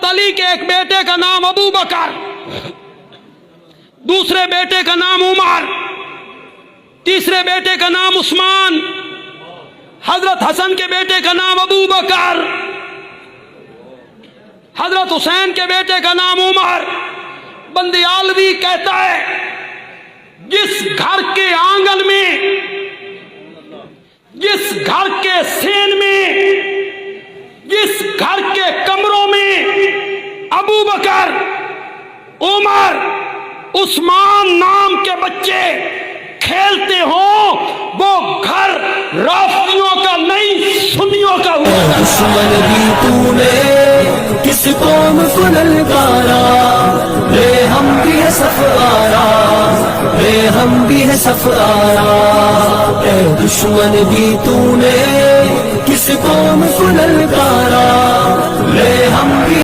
अली के एक बेटे का नाम अबू बकर, दूसरे बेटे का नाम उमर, तीसरे बेटे का नाम उस्मान, हजरत हसन के बेटे का नाम अबू बकर, हजरत हुसैन के बेटे का नाम उमर। बंदियालवी कहता है जिस घर के आंगन में, जिस घर के सेन में, जिस घर के कमरों में अबू बकर, उमर, उस्मान नाम के बच्चे खेलते हो, वो घर राफियों का नहीं सुन्नियों का हुआ। दुश्मन भी तूने किस कौम को ललकारा, रे हम भी है सफारा, रे हम भी है सफारा। ए दुश्मन भी तूने किस कौम को ललकारा, रे हम भी